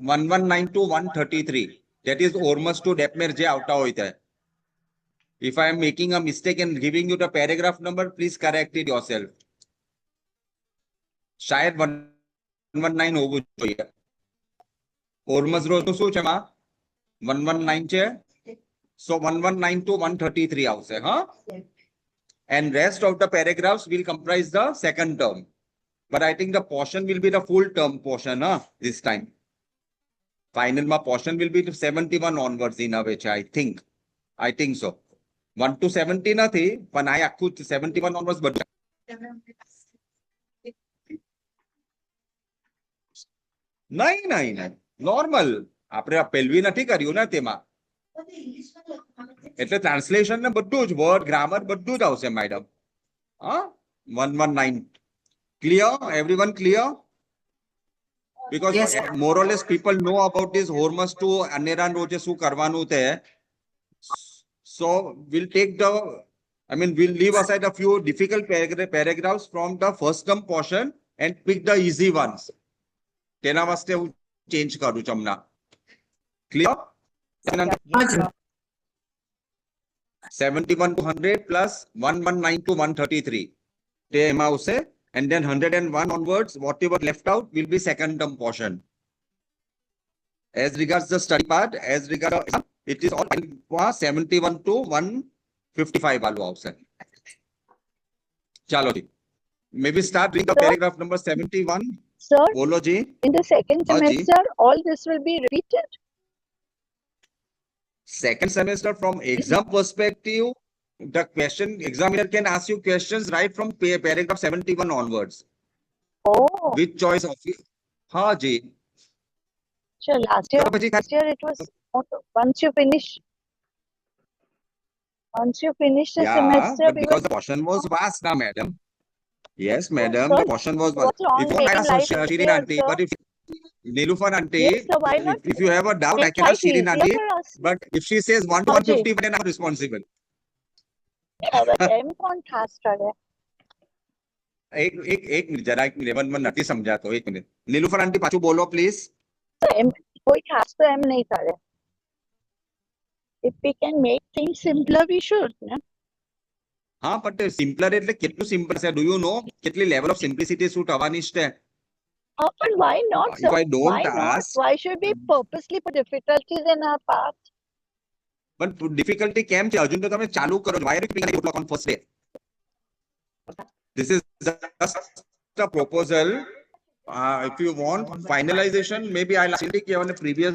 119 to 133. That is Ormus to Depmer જે આવતા હોય ત્યાં. If I am making a mistake and giving you the paragraph number, please correct it yourself. શાયદ 119 હોવું જોઈએ. Ormus row નું શું છે માં? 119 છે. So 119 to 133 આવશે, huh? And rest of the paragraphs will comprise the second term. But I think the portion will be the full term portion, huh? This time. Final ma portion will be to 71 onwards in a way, I think. I think so. 1 to 70 નથી, પણ આ આખું 71 onwards બધું. નહીં નહીં નહીં normal આપણે પહેલવી નથી કર્યું ને તેમાં. એટલે ટ્રાન્સલેશન ને બધું જ વર્ડ ગ્રામર બધું જ આવશે મેડમ. હા 119 clear, everyone clear? Because Yes, sir. more or less people know about this Hormuz to Aneran Roje શું કરવાનું તે. So we'll take the, we'll leave aside a few difficult paragraphs from the first term portion and pick the easy ones. તેના વાસ્તે હું change કરું છું હમણાં. Clear? 71 to 100 plus 119 to 133. તે એમાં આવશે. And then 101 onwards, whatever left out will be second term portion. As regards the study part, as regards it is all 71 to 155 वालों option. चलो जी. Maybe start with the paragraph number 71. Sir, बोलो जी. in the second हाँ जी. semester, all this will be repeated. Second semester from exam perspective, the question examiner can ask you questions right from paragraph 71 onwards. Oh, Which choice of you? हाँ जी. sure. Last year it was once you finish the Yeah, semester, but because the portion was vast now, madam. Yes, madam, sir, the portion was vast. what's wrong If you making ask life Shirin easier, auntie, sir? but if Nilufar auntie, Yes, sir, why not? if you have a doubt, I Make can ask life Shirin easier auntie. for us. But if she says 1 to हाँ जी. 150, then I'm responsible. Yeah, but M कौन खास करे? एक minute जरा एक minute में नहीं समझा तो एक मिनट. नीलूफर आंटी पाछू बोलो प्लीज. M कोई खास तो M नहीं करे. If we can make things simpler, we should. No? हाँ but simpler એટલે કેટલું સિમ્પલ છે? Do you know કેટલી level of simplicity શું થવાની છે? Oh, but why not, If sir? I don't Why not? ask, Why should we purposely put difficulties in our path? but difficulty કેમ છે? હજુ તો તમે ચાલુ કરો. Why are you picking it on first day? This is just a proposal. If you want finalization, maybe I'll actually give on the previous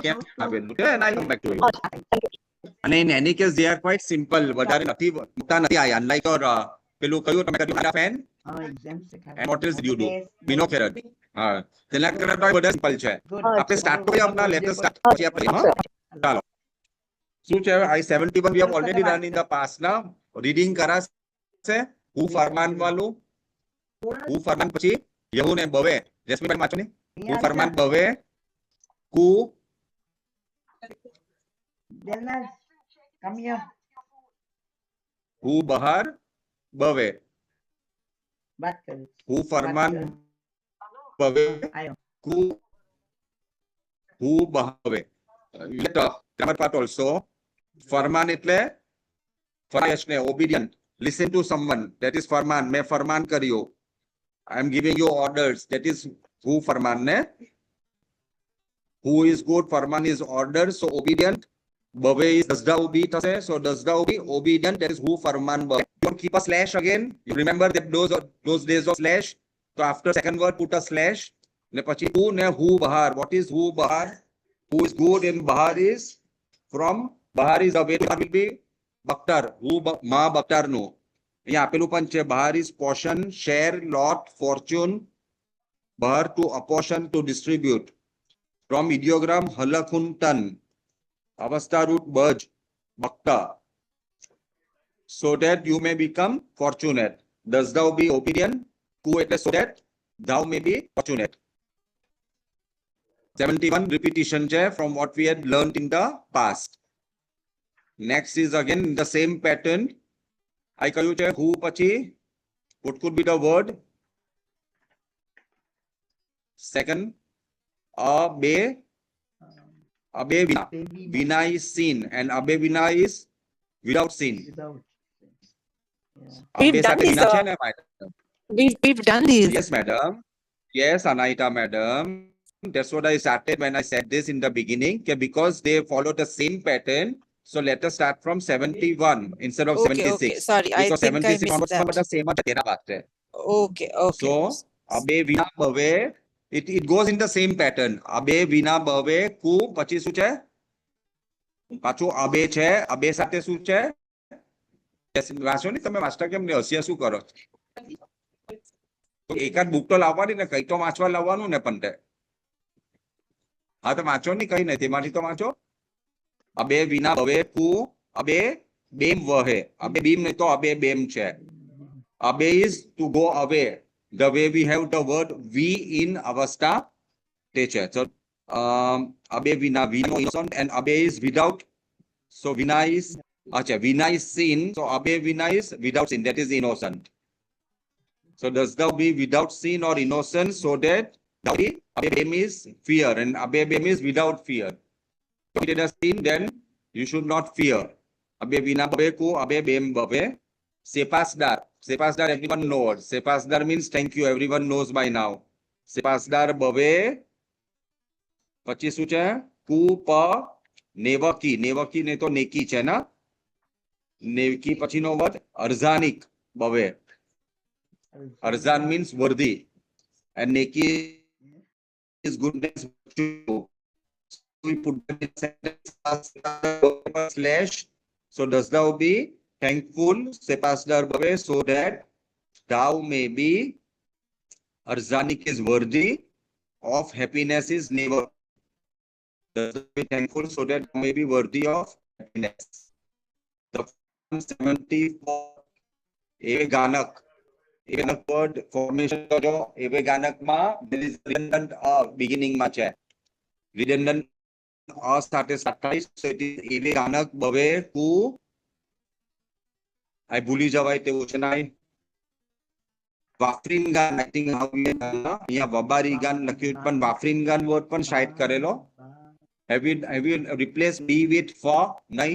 camp and I'll come back to you. Oh, thank you. And in any case, they are quite simple. વધારે નથી મોટા નથી આયા. Unlike your પેલું કયું તમે કર્યું fan? And what else did you do? Binochet. હા તેના કરતા બધા સિમ્પલ છે. આપણે સ્ટાર્ટ કરીએ આપણા લેટેસ્ટ સ્ટાર્ટ કરીએ આપણે. હા ચાલો. શું છે? I-71 we have already done in the past now. Reading કરાશે. Who ફરમાન વાળું? Who ફરમાન પછી યહુ ને બવે. જસ્મીન વાંચો ને. Who ફરમાન બવે. Who Come here. Who બહાર બવે. Back to it. Who ફરમાન બવે. Ayo. Who બહાવે. Grammar part also. ફરમાન એટલે ફરમાન ને obedient. Listen to someone. That is ફરમાન. મેં ફરમાન કર્યો. I am giving you orders. That is who ફરમાન ને. Who is good? ફરમાન is order. So obedient. Bave is dasda ubi thase. So dasda ubi obedient. That is who ફરમાન bave. Don't keep a slash again. You remember that those days of slash. So after second word put a slash. Ne pachi who ne who bahar. What is who bahar? Who is good in bahar is from bahar is the way will be baktar. Who ma baktar no. અહીંયા આપેલું પણ છે. Bahar is portion, share, lot, fortune. Bahar to apportion to distribute. From ideogram halakhuntan. Avastha root baj. Bakta. So that you may become fortunate. Does thou be obedient? Who so that thou may be fortunate. 71 repetition from what we had learned in the past. Next is again the same pattern. I call you who pachi. What could be the word? Second. abe vina. Vina is seen and abe vina is without sin. Without. Yeah. We've Abe done સાથે this, વિના છે ને madam? We've done these. Yes, madam. Yes, Anaita, madam. That's what I started when I said this in the beginning. Because they follow the same pattern. So let us start from 71 instead of Okay, 76. sorry, I Because think I 76 missed onwards that. the same as તેના વાત છે. Okay, okay. So abe vina bave, it goes in the same pattern. Abe vina bave ku પછી શું છે? પાછું abe છે, abe સાથે શું છે? વાંચો ને તમે માસ્ટર કેમ હસિયા શું કરો? એકાદ બુક તો લાવવાની ને કઈ તો વાંચવા લાવવાનું ને પણ તે. હા તો વાંચો ને કઈ નથી તેમાંથી તો વાંચો. અબે વિના ભવે કુ અબે બેમ વહે. અબે બીમ નહીં તો અબે બેમ છે. Abe is to go away. The way we have the word we in avastha te છે. So abe vina, vina innocent and abe is without. So vina is vina is sin. So abe vina is without sin. That is innocent. So does thou be without sin or innocent, so that thou be abe bem is fear and abe bem is without fear. If you did a sin, then you should not fear. Abe vina bave ku abe bem bave. Sepasdar. Sepasdar everyone knows. Sepasdar means thank you. Everyone knows by now. Sepasdar bave. પછી શું છે? કુ પ નેવકી. નેવકી ને તો નેકી છે ને? નેકી પછીનો word અર્ઝાનિક બવે. Arzan means worthy and neki is goodness. So we put them in sentence slash. So does thou be thankful, Sepasdar bave, so that thou may be Arzanik is worthy of happiness is never. Does thou be thankful so that thou may be worthy of happiness. The 74 a ganak. Ganak word formation જો એવે ગાનકમાં there is redundant beginning માં છે. Redundant સાથે 27 so it is એવે ગાનક બવે કુ I ભૂલી જવાય તેવું છે નાઈ. વાફરીન ગાન I think how we અહીંયા વબારી ગાન લખ્યું પણ વાફરીન ગાન વર્ડ પણ સાઇડ કરેલો. Have you replaced be with for નહીં?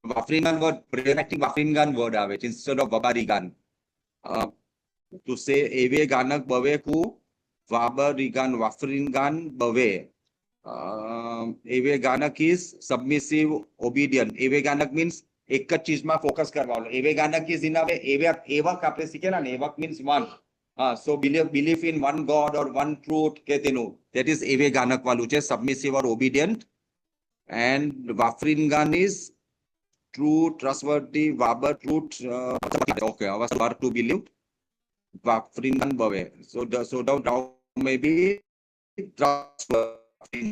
વાફરીન ગાન વર્ડ પ્રેરેટિંગ વાફરીન ગાન વર્ડ આવે છે instead of વબારી ગાન. To say eve ganak bave ku vabarigan wafringan bave. Eve ganak is submissive obedient. Eve ganak means એક જ ચીજમાં ફોકસ કરવાનું. એવે ગાનક is in a way એવક આપણે શીખેલા ને એવક means one. So belief in one God or one truth કે તેનું that is એવે ગાનક વાળું છે submissive or obedient. And wafringan is true, trustworthy, Vabar, truth. Okay, I was hard to believe. Wafringan bave. So thou may be trustworthy.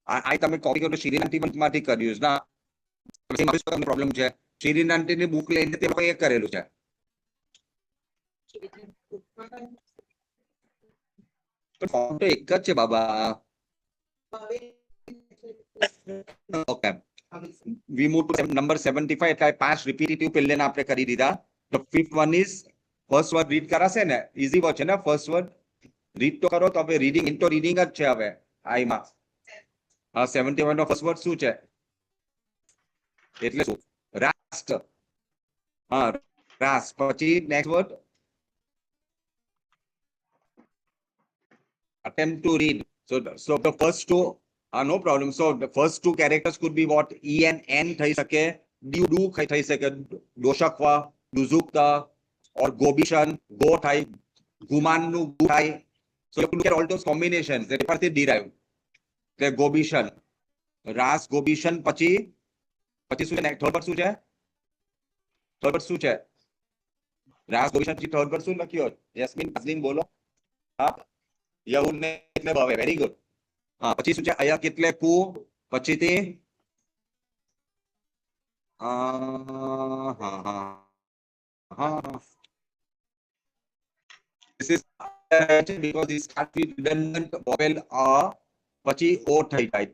I તમે copy કરો શ્રીન આંટી માંથી કર્યું છે ના પ્રોબ્લેમ છે. શ્રીન આંટી ની બુક લઈને તે લોકોએ કરેલું છે. ફોર્મ તો એક જ છે બાબા. Okay. We move to number 75. એટલે 5 repetitive પહેલે આપણે કરી દીધા. The fifth one is first word read કરાશે ને easy word છે ને first word read તો કરો તો હવે reading into reading જ છે હવે I માં. 71 નો first word શું છે? એટલે શું? રાષ્ટ્ર. રાસ પછી next word attempt to read. So the first two no problem. So the first two characters could be what? E and N થઈ શકે. do થઈ શકે. દોષકવા, દુઝુક્તા or ગોબિશન, go થાય. ગુમાનનું ગુ થાય. So you look at all those combinations that પરથી derive. એટલે ગોબિશન, રાસ ગોબિશન પછી શું છે? થર્ડ વર્ડ શું છે? થર્ડ વર્ડ શું છે? રાસ ગોબિશન પછી થર્ડ વર્ડ શું લખ્યો? યસ્મીન નાઝનીન બોલો. હા યહુદ ને એટલે બવે. Very good. પછી શું છે? અયક એટલે કુ. પછી તે this is because it starts with redundant vowel પછી o થઈ જાય.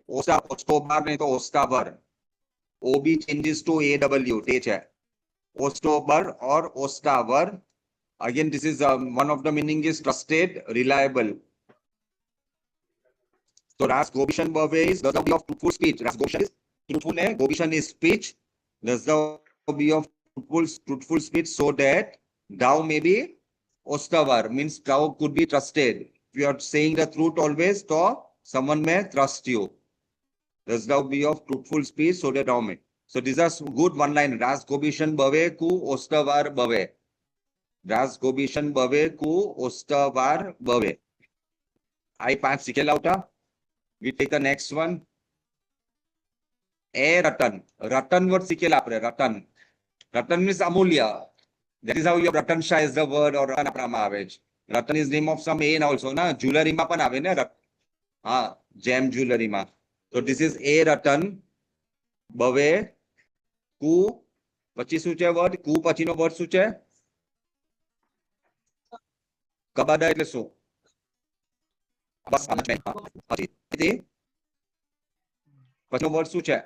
ઓસ્ટોબર ને તો ઓસ્ટાબર. OB changes to AW તે છે. ઓસ્ટોબર or ઓસ્ટાવર Again, this is one of the meaning is trusted, reliable. So Ras Gobishan Bhave is the be of truthful speech. Ras Gobishan is truthful, Gobishan is speech. Thus the be of truthful speech so that thou may be Ostavar, means thou could be trusted. If you are saying the truth always, so someone may trust you. Thus thou be of truthful speech so that thou may. So these are good one line. Ras Gobishan Bhave ku Ostavar Bhave. Ras Gobishan Bhave ku Ostavar Bhave. I પાંચ શીખેલા હતા. We take the next one. A Ratan. Ratan word શીખેલા આપણે. Ratan. Ratan means Amulya. That is how your Ratan Shah is the word or Ratan આપણામાં આવે છે. Ratan is name of some A also ના. Jewelry માં પણ આવે ને. હા, gem jewelry માં. So this is A Ratan. Bhave. Ku. પછી શું છે word? Ku પછીનો word શું છે? કબાડા એટલે શું? બસ સમજ મેં. પછી પછીનો વર્ડ શું છે?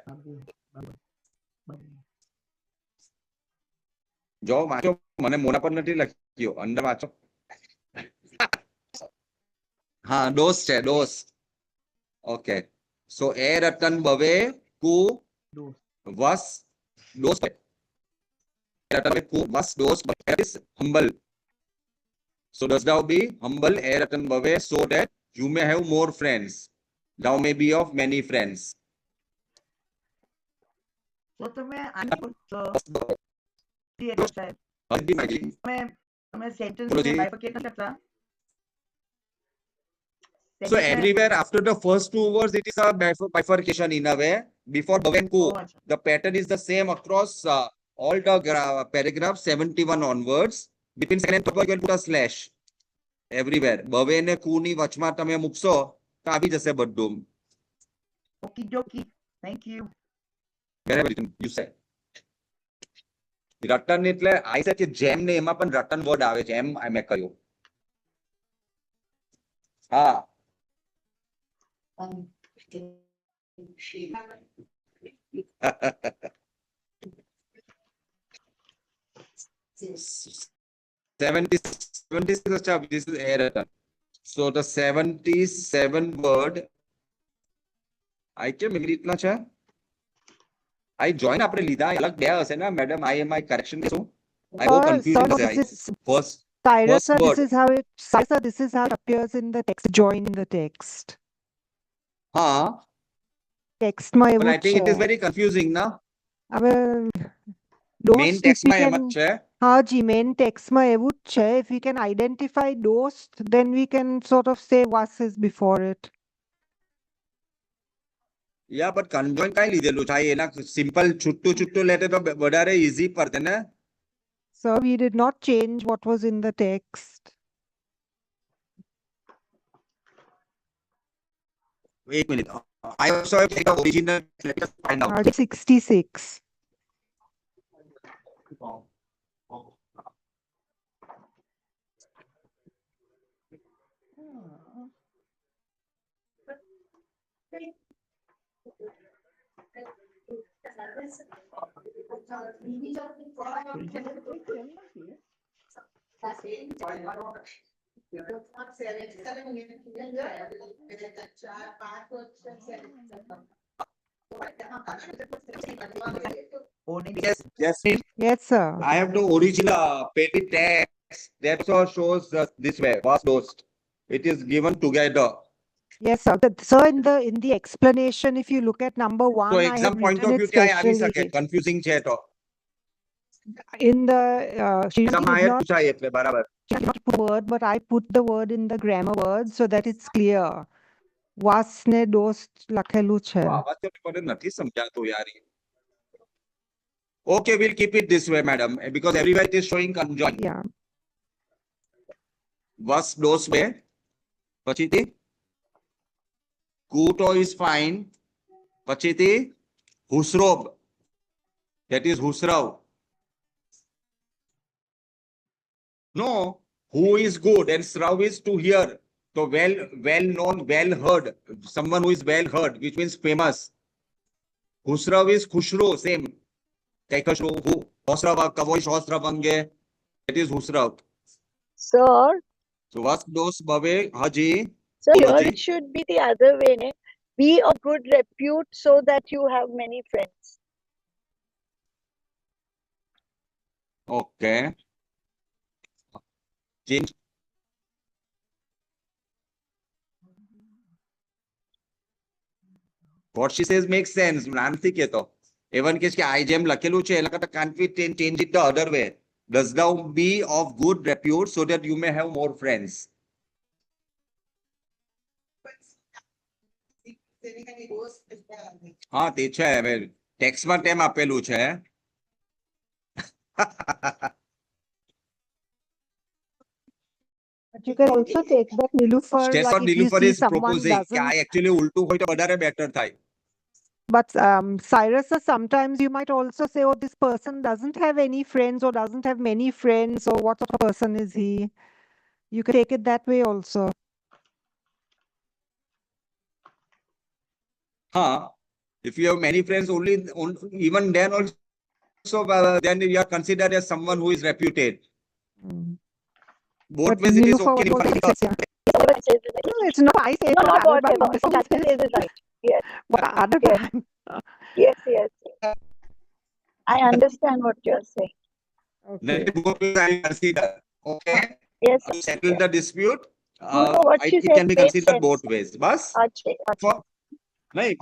જો વાંચો, મને મોના પર નથી લખ્યો, અંદર વાંચો. હા, ડોસ છે, ડોસ. ઓકે. સો એ રતન બવે કુ વસ ડોસ. રતન કુ વસ DOS is humble. So does thou be humble, a ratan bhave, so that you may have more friends. Thou may be of many friends. તો તમે આની પૂછો સાહેબ તમે સેન્ટેન્સ બાયફર્કેટ કરી શકતા. So everywhere after the first two words, it is a bifurcation in a way. Before bhave and ku, the pattern is the same across all the paragraphs 71 onwards. Between second and third word, you will put a slash. Everywhere. Bhave ne ku ની વચમાં તમે મૂકશો તો આવી જશે બધું. Okey dokey. Thank you. Wherever you say. રટન એટલે આઈ સેડ કે જેમ ને એમાં પણ રટન વર્ડ આવે છે એમ મેં કહ્યું. હા. This is a ratan. So the 77 word I can make it ના છે. I join આપણે લીધા અલગ બે હશે ને madam. I am my correction છું. I go confused. First Cyrus, sir, word. this is how it, sir, this is how it appears in the text. Join in the text. હા. Text માં But એવું I think it is છે. very confusing now. હવે Main dost, text if we માં એમ જ can, છે. હા જી, main text માં એવું જ છે. If we can identify dost, then we can sort of say was is before it. Yeah, but conjoin કાઈ લીધેલું છે? એના સિમ્પલ છૂટું છૂટું લેતે તો વધારે ઈઝી પડતે ને. So we did not change what was in the text. Wait a minute. I also have taken the original. Let us find out. 66. Yes, yes. Yes, sir. I have the original petty text that also shows this way. Was dost. It is given together. Yes, sir. So in the explanation, if you look at number one, So I have exam point written of it view ત્યાં આવી શકે. specially. Confusing છે તો. In the she Exam did માં not પૂછાય એટલે બરાબર. put word, but I put the word in the grammar word so that it's clear. Was ne dost લખેલું છે. આવાજ તો મને નથી સમજાતું યાર. Okay, we'll keep it this way, madam, because everywhere it is showing conjoint. Yeah. Was dos way. પછીથી Kuto is fine. પછીથી Husrob. That is Husrav. No, who is good and Srav is to hear. So well known, well heard. Someone who is well heard, which means famous. Husrav is Khushro, same. Kaikashro, who Hosrav, Kavoish, Hosrav Ange. That is Husrav. Sir, So was dos bave haji. sir, here Apology. it should be the other way. Ne? Be of good repute so that you have many friends. Okay. Change. What she says makes sense. Nanti keto. Even કે I જેમ લખેલું છે એટલે કરતા can't we change it the other way? Does thou be of good repute so that you may have more friends? હા તે છે હવે ટેક્સ્ટમાં તેમ આપેલું છે. But you can also take that Niloufar, That's like what if you Niloufar see is someone proposing. કે doesn't, આ actually ઉલટું હોય તો વધારે better થાય. but Cyrus, sir, sometimes you might also say, oh, this person doesn't have any friends or doesn't have many friends, or what sort of person is he? You can take it that way also. Huh. If you have many friends, even then also, then you are considered as someone who is reputed. Mm. Both But ways it is Niloufar, okay. what Niloufar. makes sense, yeah. Whatever it says is right. No, it's not I say it, No, but not other whatever. person Kathy says. says is right. Yes, But other Yes. time. yes, yes. yes. I understand what you're saying. Then Okay. both ways I consider. Okay. Yes. To settle the dispute, No, no, what she it said can be made considered sense. both ways. Bas? Achhe, achhe. For નહીં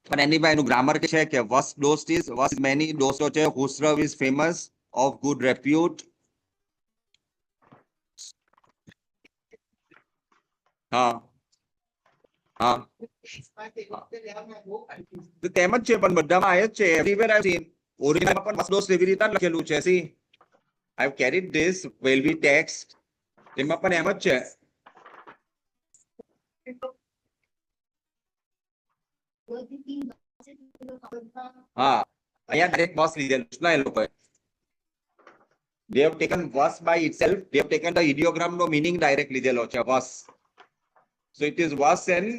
પણ anyway એનું grammar કે છે કે was dost is many dost છે Husrav is famous of good repute. હા હા તો તેમ જ છે પણ બધામાં આય જ છે everywhere I've seen ઓરિજિનલમાં પણ was dost એવી રીતના લખેલું છે. See, I've carried this will be text તેમાં પણ એમ જ છે. હા અહીંયા ડાયરેક્ટ was લીધેલું છે ના એ લોકોએ. They have taken was by itself. They have taken the ideogram no meaning direct લીધેલો છે was. So it is was and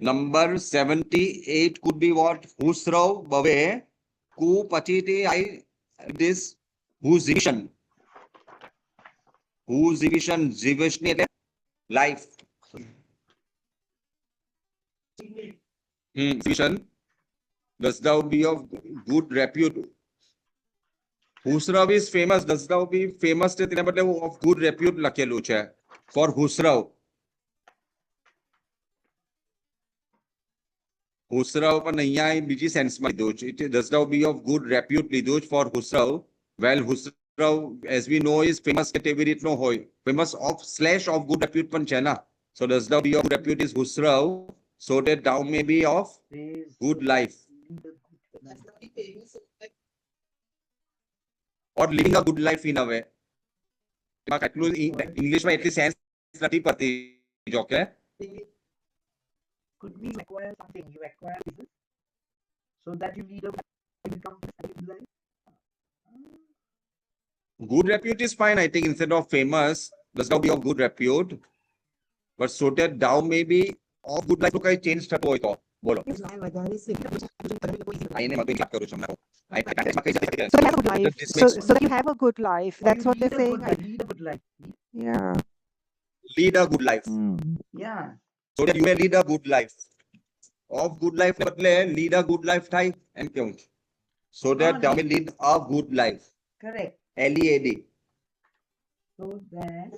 number 78 could be what? Husrav bave ku pachiti I this whose division. Whose division જીવશની એટલે life. Division. Does thou be of good repute? Husrav is famous. Does thou be famous છે તેના બદલે of good repute લખેલું છે for Husrav. Husrav પણ અહીંયા બીજી સેન્સમાં લીધું છે. Does thou be of good repute લીધું છે for Husrav. Well, Husrav as we know is famous કે તેવી રીતનો હોય. Famous of / of good repute પણ છે ના. So does thou be of good repute is Husrav so that thou may be of good life. Or living a good life in a way. ઇંગ્લિશમાં એટલી sense નથી પડતી જોકે. Could we acquire something? You acquire this so that you lead a become life. Good repute is fine, I think, instead of famous. Does thou be of good repute. But so that thou may be of good life. કઈ change થતો હોય તો બોલો. આઈને મત વાત કરું છું હમણાં. So you have a good life. This So, makes- so that you have a good life. That's what they're saying. Lead a good life. Yeah. Lead a good life. Yeah. So that you may lead a good life. Of good life બદલે lead a good life થાય એમ કેવું છે. So that thou may lead a good life. Correct. LEAD. So that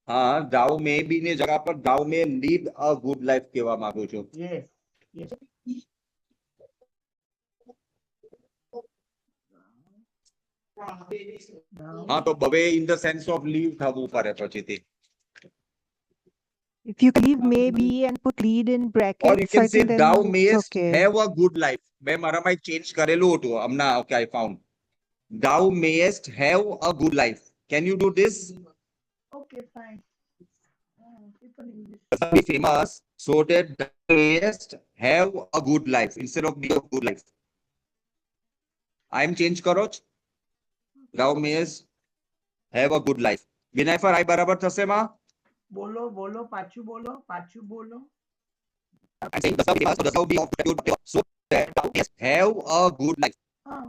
હા thou may be ની જગ્યા પર thou may lead a good life કહેવા માંગુ છું. yes. Yes. Now, હા તો બવે in the sense of leave થવું પડે પછીથી. If you leave maybe and put lead in brackets, Or you can I say think then thou it's mayest okay. have a good life. મેં મારામાં change કરેલું હતું હમણાં. Okay, I found. Thou mayest have a good life. Can you do this? okay, fine. People English. Be famous so that thou mayest have a good life instead of be a good life. I am change કરો છો. Thou mayest have a good life. Vinay for I બરાબર થશે માં? બોલો બોલો પાછું બોલો. I'm saying thou be famous, thou be of good repute so that thou mayest have a good life. હા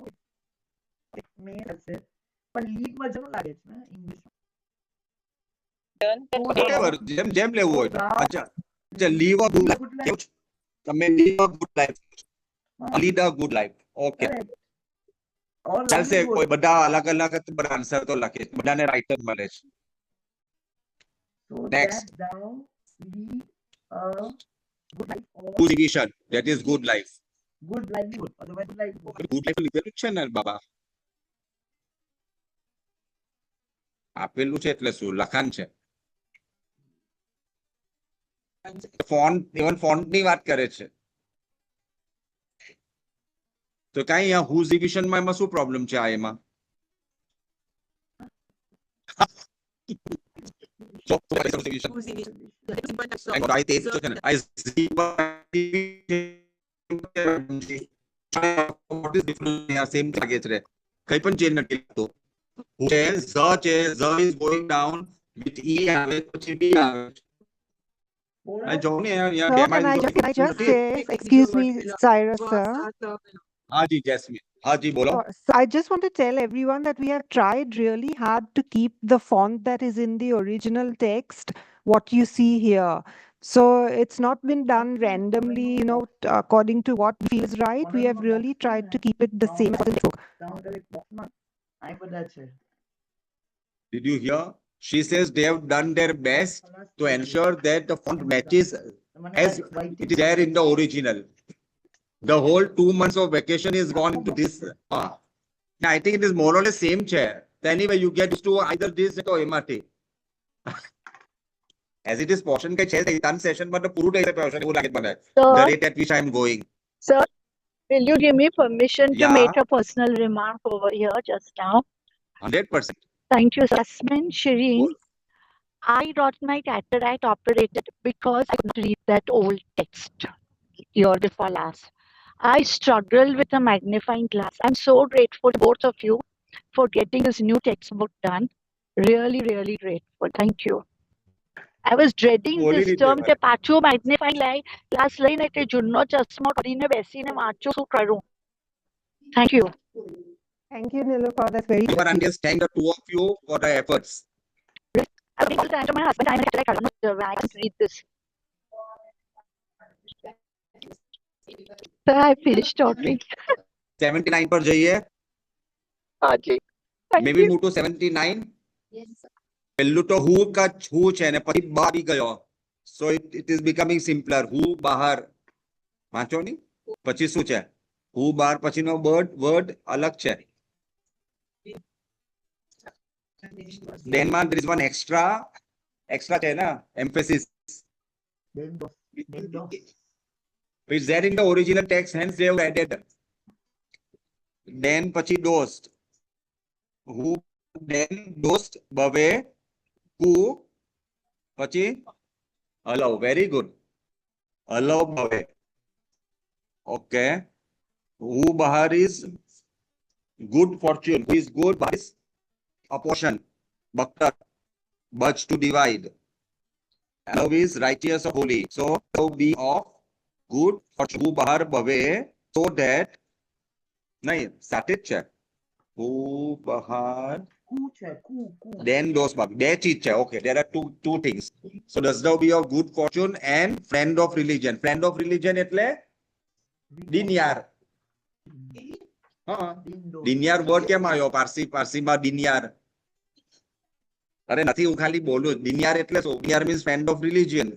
મેં હશે પણ લીડ માં જવું લાગે છે ને ઇંગ્લિશ whatever જેમ જેમ લેવું હોય અચ્છા લીવ અ ગુડ લાઈફ કેવું છે? તમે live a good life lead a good life okay ચાલશે કોઈ બધા અલગ અલગ આન્સર તો લખે છે બધાને રાઈટ જ મળે છે So Next. that thou lead a good life or whose division that is good life good livelihood. Otherwise, good livelihood. good life લીધેલું જ છે ને બાબા આપેલું છે એટલે શું લખાણ છે ફોન્ટ ઇવન ફોન્ટ ની વાત કરે છે તો કઈ અહીંયા હુઝ ડિવિઝન માં એમાં શું પ્રોબ્લેમ છે આ એમાં સેમ લાગે છે કઈ પણ ચેન્જ નથી લાગતો છે z is going down with e આવે પછી b આવે આ જો ને અહીંયા So ડેમા can I just say, excuse me, Cyrus, sir. હાજી જેસ્મીન હાજી બોલો So I just want to tell everyone that we have tried really hard to keep the font that is in the original text, what you see here. So it's not been done randomly, you know, according to what feels right. We have really tried to keep it the same as in the book. Down the box માં આ બધા છે did you hear she says they have done their best to ensure that the font matches as it is there in the original. The whole 2 months of vacation is gone into this. I think it is more or less same chair. So anyway, you get used to either this or MRT. As it is portion ke chair, done session, but the puru day portion would like it. The Sir, rate at which I am going. sir, will you give me permission to Yeah. make a personal remark over here just now? 100%. Thank you, Jasmine. Shireen, I got my cataract operated because I couldn't read that old text year before last. I struggled with a magnifying glass. I'm so grateful to both of you for getting this new textbook done. Really, really grateful. Thank you. I was dreading બોલી this નહીં term દેવાય. કે પાછું magnifying glass લઈને કે જૂનો ચશ્મો કરીને બેસીને વાંચું શું કરું. Thank you. Thank you, Nilufar. That's very You are kind. understand the two of you for the efforts. I was able to answer my husband. I'm like, I don't know, I can't read this. Sir, I finished talking. 79 पर जाइए. Haji. Thank Maybe you. move to 79. પહેલું તો who का who છે ને પછી બહાર આવી ગયો. So it is becoming simpler. Who બહાર. વાંચો ની. પછી શું છે? Who બહાર પછીનો word અલગ છે. Then there is one extra છે ને emphasis. It's there in the original text, hence they have added. Then પછી dost. Who then dost ભવે who પછી allow. Very good. Allow ભવે. Okay. Who બહાર is good fortune. Who is good બહાર is apportion. Bhakta. Budge to divide. Allow is righteous or holy. So be of good fortune. Who બહાર ભવે so that નહીં સાથે જ છે. Who બહાર કુ છે કુ then those બે ચીજ છે. Okay, there are two things. So does thou be of good fortune and friend of religion. Friend of religion એટલે દિનિયાર. હા દિનિયાર વર્ડ કેમ આવ્યો પારસીમાં દિનિયાર. અરે નથી હું ખાલી બોલું દિનિયાર એટલે શું દિનિયાર મીન્સ ફ્રેન્ડ ઓફ રિલિજિયન.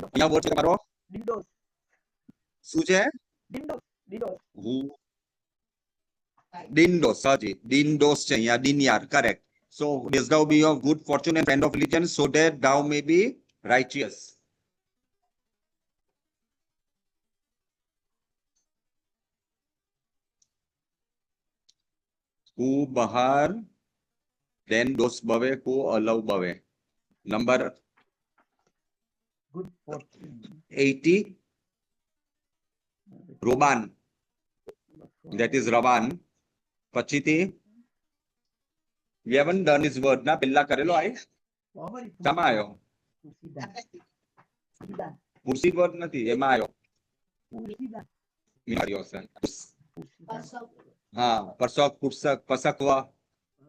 અહીંયા વર્ડ છે તમારો ડિંડોસ શું છે ડિંડોસ હું Dindos, Saji. Dindos છે અહીંયા દિનિયાર correct. So does thou be of good fortune and friend of religion so that thou may be righteous. Who બહાર then dos ભવે who allow ભવે. Number good Fortune 80 Roban. That is Ravan. પછીથી we haven't done his word ના પેલા કરેલો આય શામાં આવ્યો પુરસી word નથી એમાં આવ્યો આવ્યો હશે પરસક પુરસક પસકવા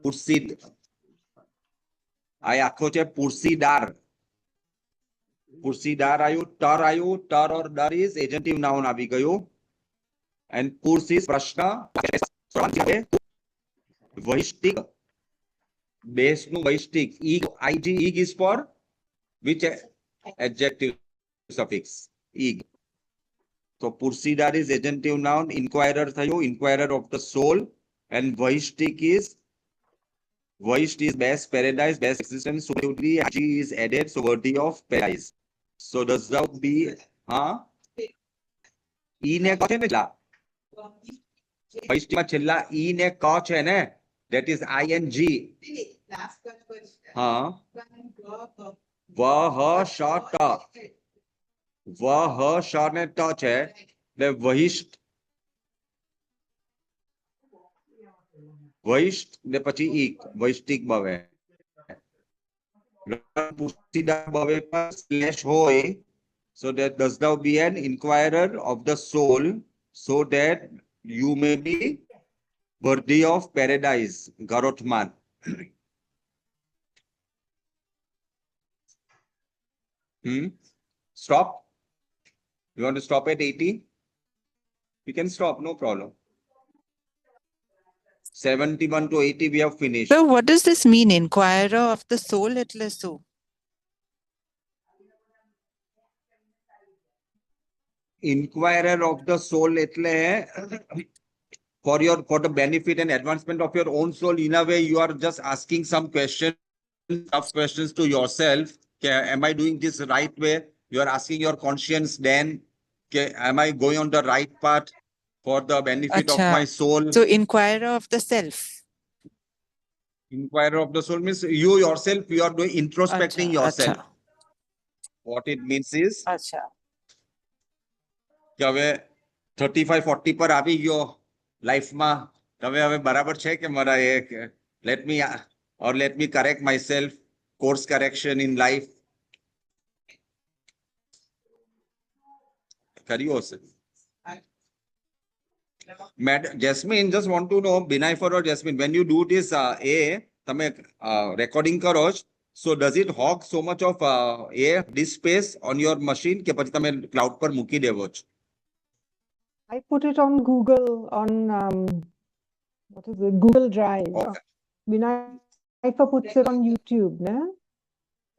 પુરસીદ આ આખો છે પુરસીદાર આવ્યું ટર ઓર દર ઇઝ એજન્ટિવ નાઉન આવી ગયું એન્ડ પુર્સ ઇઝ પ્રશ્ન વૈષ્ટિક બેસ નું વૈષ્ટિક ઈગ આઈજી ઈગ is for which adjective suffix ig so pursidar is agentive noun inquirer thayo inquirer of the soul and vaishtik is best paradise best existence so ig is added so worthy of paradise so does that be e ne ko che ne la vaishtik ma chella e ne ko che ne that is ing वह shot ने touch है એટલે વહિષ્ઠ ને પછી ઈક વૈષ્ટિક બવે પુરસીદાર બવે પર slash હોય so that does thou be an inquirer of the soul so that you may be worthy of paradise garothman Stop. You want to stop at 80? You can stop, no problem. 71 to 80 we have finished. So what does this mean? Inquirer of the soul એટલે શું? Inquirer of the soul એટલે for the benefit and advancement of your own soul, in a way you are just asking some questions, tough questions to yourself. Am I doing this right way? You are asking your conscience then, am I going on the right path for the benefit of my soul? So inquirer of the self. Inquirer of the soul means you yourself, you are doing introspecting yourself. What it means is, કે હવે 35-40 પર આવી ગયો લાઈફમાં તમે હવે બરાબર છે કે મારા let me correct myself, course correction in life. કર્યો હશે. Madam Jasmine, just want to know, Binay or Jasmine, when you do this તમે recording કરો છો, so does it hog so much of disk space on your machine કે પછી તમે cloud પર મૂકી દેવો છો? I put it on Google, on what is it, Google Drive. Okay. Binay puts it on YouTube, ne?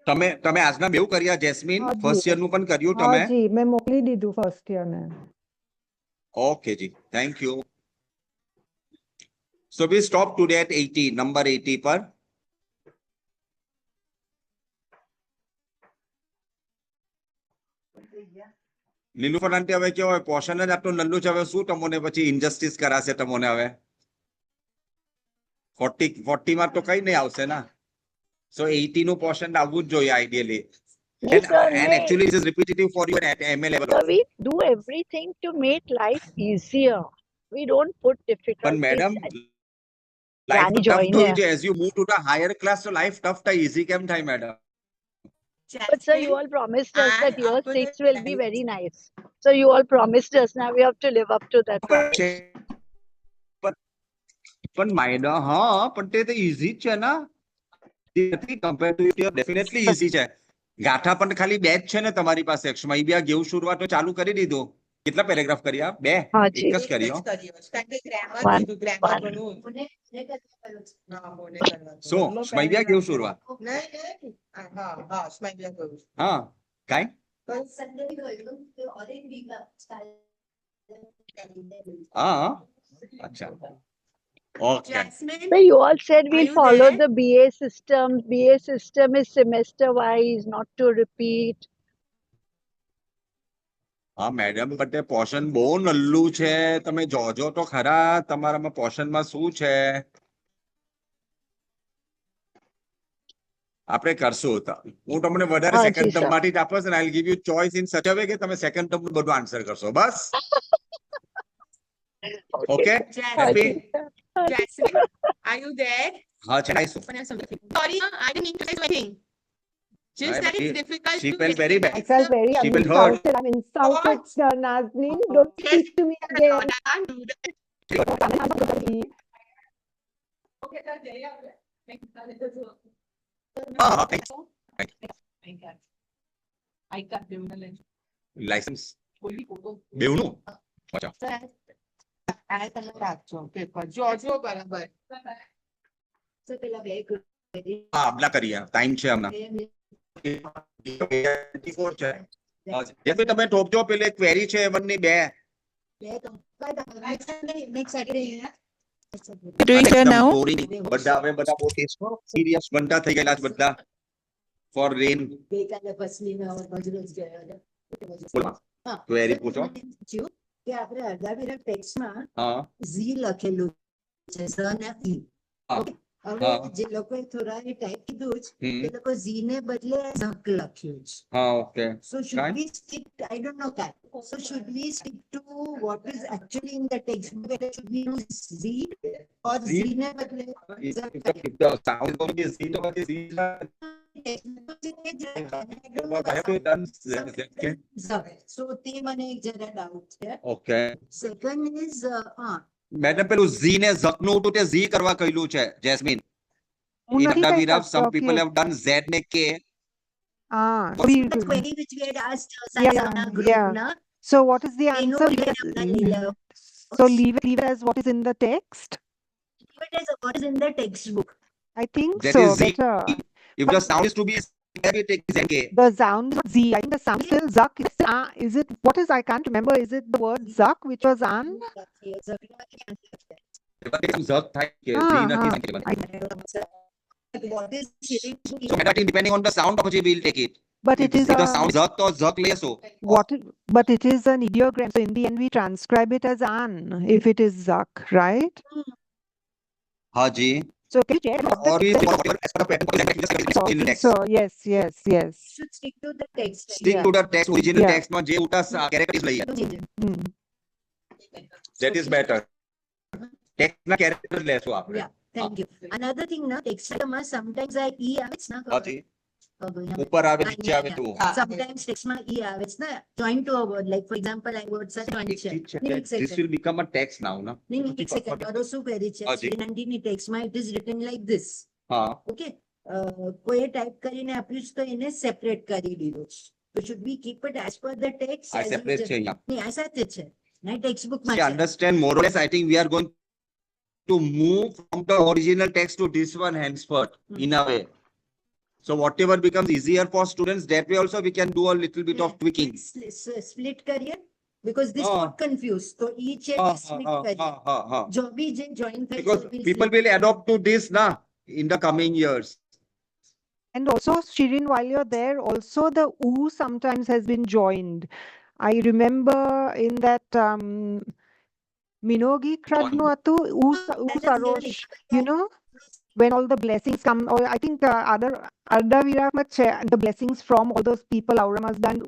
તમે આજના બેઉ કર્યા જેસ્મિન ફર્સ્ટ યર નું પણ કર્યું તમે? હા જી મેં મોકલી દીધું ફર્સ્ટ યર ને. ઓકે જી, thank you. So we stop today at 80, number 80 પર. નીલુફર આંટી હવે કેવો પોર્શન જ આટલું નલ્લું છે, હવે શું તમોને પછી ઇન્જસ્ટિસ કરાશે તમોને હવે? 40 માં તો કઈ નહીં આવશે ના. So 80 નું portion આવવું જ જોઈએ ideally. And actually it is repetitive for you at MA level. So we do everything to make life easier. We don't put difficulties. But madam, life tough to it as you move to the higher class, so life tough to easy કેમ થાય madam? But sir, you all promised us that your 6 will be very nice. So you all promised us, now we have to live up to that. પણ madam, પણ તે તો easy જ છે ના. Compared to it, definitely easy છે. ગાથા પણ ખાલી બે જ છે ને તમારી પાસે. સ્મૈબિયા ગેવું શરૂઆત તો ચાલુ કરી દીધું. કેટલા પેરેગ્રાફ કર્યા? બે? એક જ કર્યો. So સ્મૈબિયા ગેવું શરૂઆત. હા, કાઈ? હા, અચ્છા. Okay. Jasmine, so you all said we'll follow the BA system. BA system is semester wise, not to repeat. હા મેડમ, બટ એ પોર્શન બહુ નલ્લું છે. તમે જોજો તો ખરા તમારામાં પોર્શનમાં શું છે. આપણે કરશું. હું તમને વધારે સેકન્ડ ટર્મ માટે જ આપું છું. I will give you choice in such a way કે તમે સેકન્ડ ટર્મ નું બધું આન્સર કરશો. બસ. Okay? Happy? Jasmine, are you there? हाँ, चलाइसो. Sorry, I didn't mean to say anything. Just that it's difficult. She felt very bad. I felt very She felt hurt. insulted. I'm insulted, Nazneen. Don't speak to me again. I can't do that. હા I got criminal licence બેવનું અચ્છા આ તમે રાખજો paper જોજો બરાબર હા હમણાં કરીએ ટાઈમ છે હમણાં 24 છે જે ભાઈ તમે ઠોકજો પેલે ક્વેરી છે એમની બે Doing it now? બોરિંગ બધા હવે બધા બહુ સિરિયસ બનતા થઈ ગયેલા છે બધા ફોર રેન ક્વેરી પૂછો કે આપણે અર્ધાવિરામ ટેક્સ્ટમાં હા ઝી લખેલું છે ઝ ને ઈ હા. ઓકે હવે હા. જે લોકોએ થોડા ટાઈપ કીધું છે હમ. એ લોકો ઝી ને બદલે ઝક લખ્યું છે હા okay so should Right. we stick I don't know that so should we stick to what is actually in the textbook whether should we use z or Z? z ne બદલે if ઝક the sound is going to be Z, તો પછી Z textbook છે એ જ લખ્યું. I don't I know have to done the ઝક. So તે મને એક જરા ડાઉટ છે ઓકે second is મેડમ પેલું Z ને ઝક નું હતું તે Z કરવા કહ્યું છે જેસ્મીન હું in નથી the કહી Viraf, શકતો, some okay. people have done Z ne K. the query which we had asked Yeah, Saisana group yeah. na So what is the They know answer? we have done below. So leave it as what is in the text. It is what is in the textbook. I think That so. is Z. Better. If the sound is to be we take Z K. The sound is Z. I think the sound is still Zak. Is it what is I can't remember. Is it the word Zak which was An? But it comes Z થાય કે Z હા, નથી હા. સંકેત. What is sitting So I think depending on the sound પછી we'll take it. But If it is the a sound Z તો Z લેશો. but it is an ideogram. So in the end we transcribe it as An if it is Zak, right? હાજી. So can you check what Or we the whatever as per the pattern so, in text. so yes. should stick to the text. Stick to the text original Yeah. text માં જે ઉટા characters લઈએ. Hmm. That is better. Text ના characters લેશો આપણે. Yeah, thank you. Another thing na text ma sometimes I e avets na હાજી. ઉપર આવે નીચે આવે તો. sometimes text ma e avets na join to a word like for example I word such join છે. This will become a text now, no? નહીં એક second મારો શું query છે હાજી. શ્રીનંદીની text માં it is written like this. હા. Okay કોઈએ ટાઈપ કરીને આપ્યું છે તો એને સેપરેટ કરી દીધું છે તો should we keep it as per the text આ as we separate just- છે અહીંયા. નહીં આ સાથે છે ના ટેક્સ્ટબુક માં See, છે. understand more or less, I think we are going to move from the original text to this one henceforth in a way. So whatever becomes easier for students, that way also we can do a little bit of tweaking. Split કરીએ because this હા. got confused તો ઈ છે split કરીએ જો બી જે join થાય Because people will adopt to this now in the coming years. And also, Shirin, while you're there, also the U sometimes has been joined. I remember in that Minogi Kradnuatu, U Sarosh, you know, when all the blessings come, or I think Arda Virak, the blessings from all those people, Auramas done, U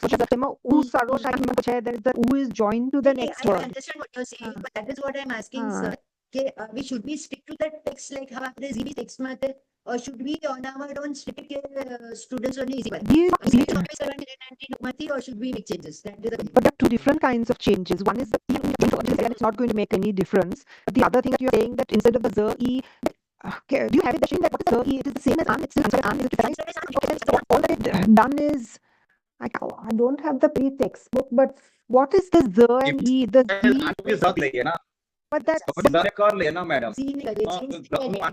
Sarosh, I remember there is the U is joined to the next I word. understand what you're saying Ah. but that is what I'm asking Ah. sir કે we should we stick to the text like how આપણે ZB text માં તે or should we on our own stick કે students only easy one These- or should we make changes that is the But there are two different kinds of changes. One is the E, and it's not going to make any difference. But the other thing that you're saying that instead of the Z, E, okay, do you have it Ashwin, that what is Z, E? It is the same as An, it's still An, is it precise? Okay, so all that it done is, I don't have the pre-textbook, but what is the Z and E? The Z, but that's, Madam. Z ને કરીએ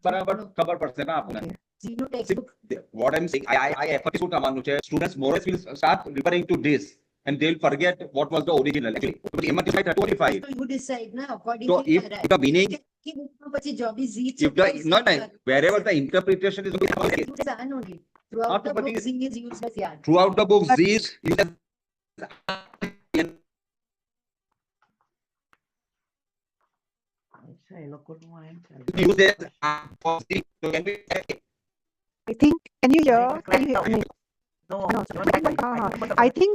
બરાબર ખબર પડશે ના આપણે. Z નું textbook What I'm saying, I efforts શું થવાનું છે, students more or less will start referring to this and they'll forget what was the original actually. But એમાં decide to modify it. so you decide na according So to if the meaning, કે bookમાં પછી જો બી Z if the, no, wherever the interpretation is only throughout the book Automatically- Z is used as yarn. throughout the book, these, અચ્છા એ લોકોનું આ એમ ચાલે. use as, so can we, I think, can you hear? Can you hear me? No, No, I think